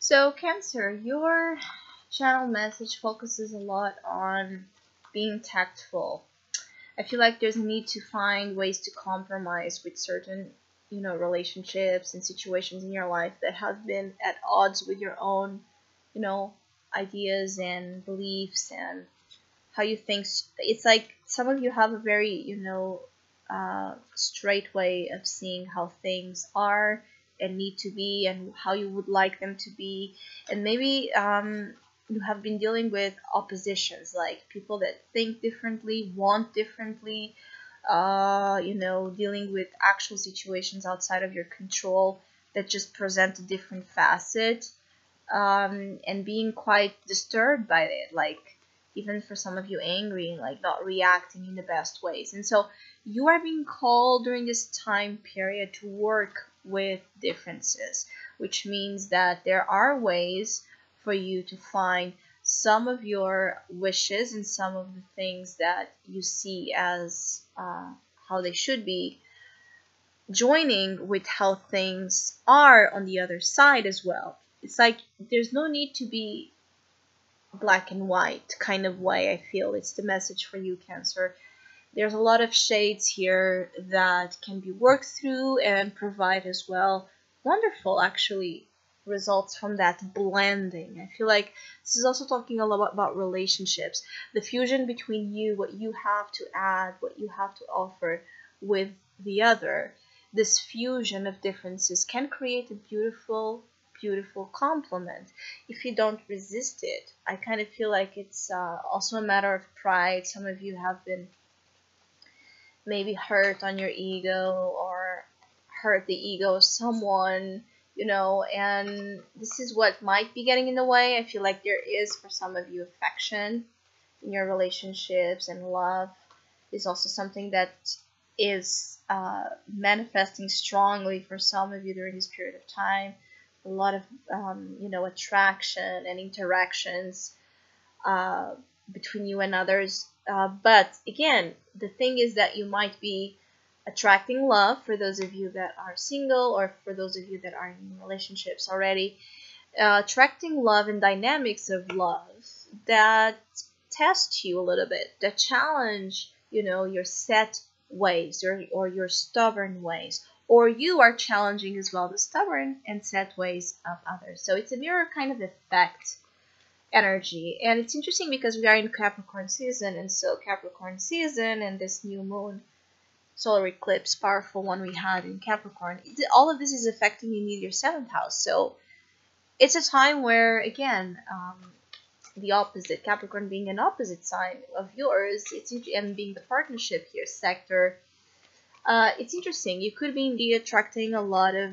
So, Cancer, your channel message focuses a lot on being tactful. I feel like there's a need to find ways to compromise with certain, relationships and situations in your life that have been at odds with your own, you know, ideas and beliefs and how you think. It's like some of you have a very, straight way of seeing how things are and need to be and how you would like them to be. And maybe you have been dealing with oppositions, like people that think differently, want differently, dealing with actual situations outside of your control that just present a different facet, and being quite disturbed by it, like even for some of you angry, like not reacting in the best ways. And so you are being called during this time period to work with differences, which means that there are ways for you to find some of your wishes and some of the things that you see as how they should be, joining with how things are on the other side as well. It's like there's no need to be black and white kind of way. I feel it's the message for you, Cancer. There's a lot of shades here that can be worked through and provide as well wonderful, actually, results from that blending. I feel like this is also talking a lot about relationships, the fusion between you, what you have to add, what you have to offer with the other. This fusion of differences can create a beautiful, beautiful complement if you don't resist it. I kind of feel like it's also a matter of pride. Some of you have been maybe hurt on your ego or hurt the ego of someone, and this is what might be getting in the way. I feel like there is, for some of you, affection in your relationships, and love is also something that is manifesting strongly for some of you during this period of time. A lot of attraction and interactions between you and others, but again, the thing is that you might be attracting love for those of you that are single, or for those of you that are in relationships already, attracting love and dynamics of love that test you a little bit, that challenge your set ways, or your stubborn ways, or you are challenging as well the stubborn and set ways of others. So it's a mirror kind of effect energy. And it's interesting because we are in Capricorn season, and so Capricorn season and this new moon solar eclipse, powerful one we had in Capricorn, all of this is affecting you in your 7th house. So it's a time where, again, the opposite, Capricorn being an opposite sign of yours, and being the partnership here sector, it's interesting. You could be indeed attracting a lot of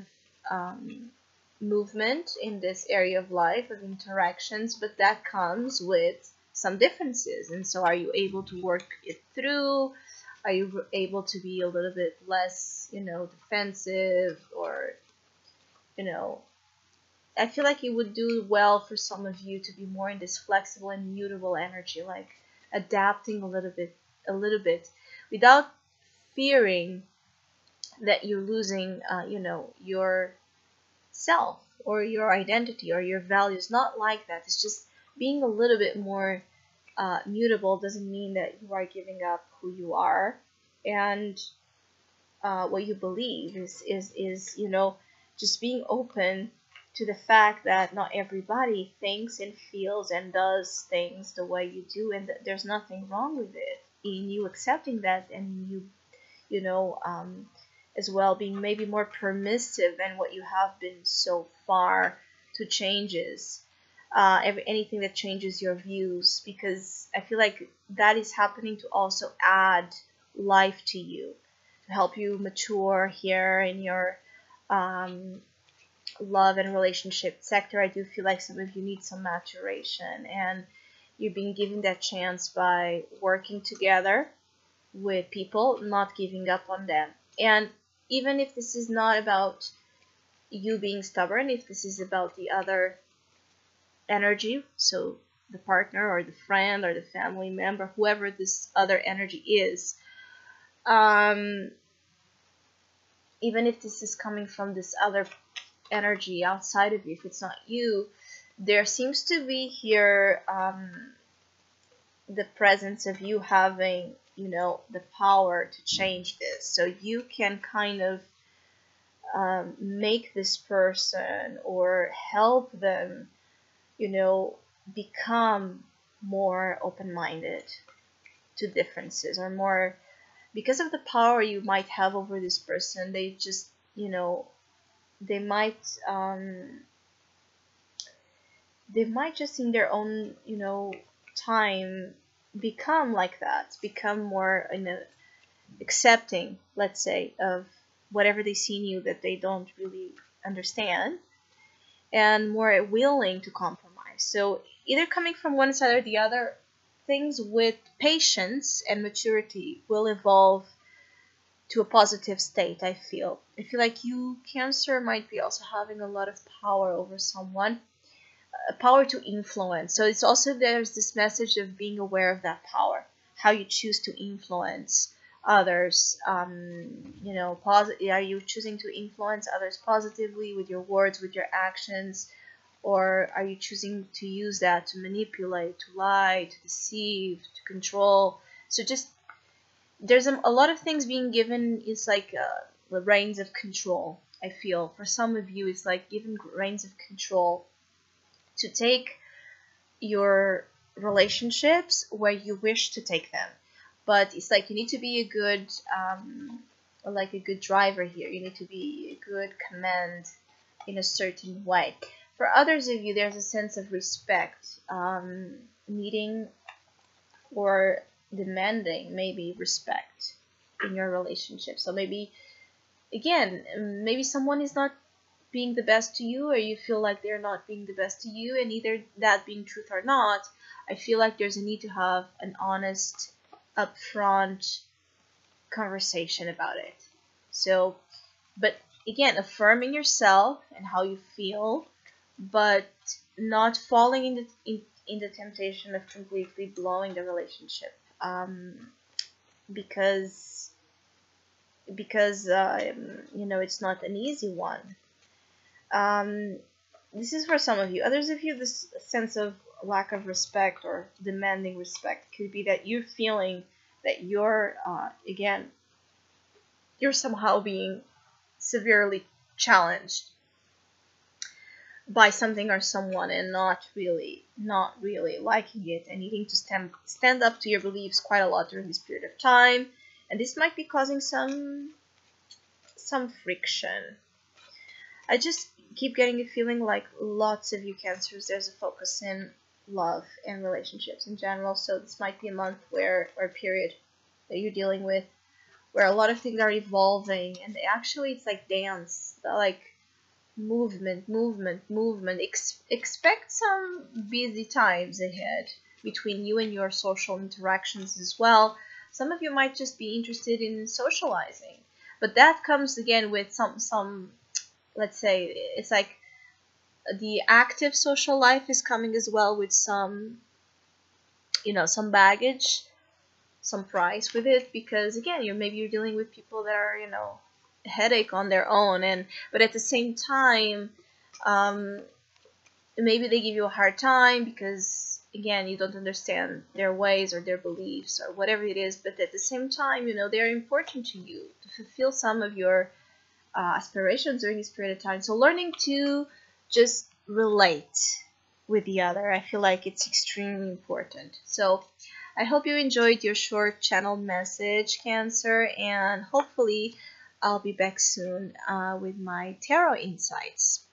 movement in this area of life, of interactions, but that comes with some differences. And so are you able to work it through? Are you able to be a little bit less, defensive, or, I feel like it would do well for some of you to be more in this flexible and mutable energy, like adapting a little bit, without fearing that you're losing, your self or your identity or your values. Not like that. It's just being a little bit more mutable doesn't mean that you are giving up who you are and what you believe. Is just being open to the fact that not everybody thinks and feels and does things the way you do, and that there's nothing wrong with it. In you accepting that, and as well being maybe more permissive than what you have been so far to changes, anything that changes your views, because I feel like that is happening to also add life to you, to help you mature here in your love and relationship sector. I do feel like some of you need some maturation, and you're being given that chance by working together with people, not giving up on them. And even if this is not about you being stubborn, if this is about the other energy, so the partner or the friend or the family member, whoever this other energy is, even if this is coming from this other energy outside of you, if it's not you, there seems to be here the presence of you having, the power to change this. So you can kind of make this person or help them, become more open-minded to differences, or more, because of the power you might have over this person, they just, they might they might just in their own, time become like that, become more, accepting, let's say, of whatever they see in you that they don't really understand, and more willing to compromise. So either coming from one side or the other, things with patience and maturity will evolve to a positive state. I feel like you, Cancer, might be also having a lot of power over someone, a power to influence. So it's also, there's this message of being aware of that power, how you choose to influence others. Are you choosing to influence others positively with your words, with your actions, or are you choosing to use that to manipulate, to lie, to deceive, to control? So just, there's a lot of things being given. It's like the reins of control. I feel for some of you, it's like giving reins of control to take your relationships where you wish to take them. But it's like you need to be a good, like a good driver here. You need to be a good command in a certain way. For others of you, there's a sense of respect, needing or demanding maybe respect in your relationship. So maybe, again, maybe someone is not being the best to you, or you feel like they're not being the best to you, and either that being truth or not, I feel like there's a need to have an honest, upfront conversation about it. So, but again, affirming yourself and how you feel, but not falling in the temptation of completely blowing the relationship, because it's not an easy one. This is for some of you. Others of you, this sense of lack of respect or demanding respect could be that you're feeling that you're, again, you're somehow being severely challenged by something or someone, and not really liking it, and needing to stand up to your beliefs quite a lot during this period of time. And this might be causing some friction. I just keep getting a feeling like lots of you Cancers, there's a focus in love and relationships in general. So this might be a month or a period that you're dealing with where a lot of things are evolving, and actually it's like dance, like movement. Expect some busy times ahead between you and your social interactions as well. Some of you might just be interested in socializing, but that comes again with some, let's say, it's like the active social life is coming as well with some, some baggage, some price with it, because again, you're dealing with people that are, a headache on their own, but at the same time, maybe they give you a hard time because, again, you don't understand their ways or their beliefs or whatever it is. But at the same time, they're important to you to fulfill some of your aspirations during this period of time. So learning to just relate with the other, I feel like it's extremely important. So I hope you enjoyed your short channel message, Cancer, and hopefully I'll be back soon with my tarot insights.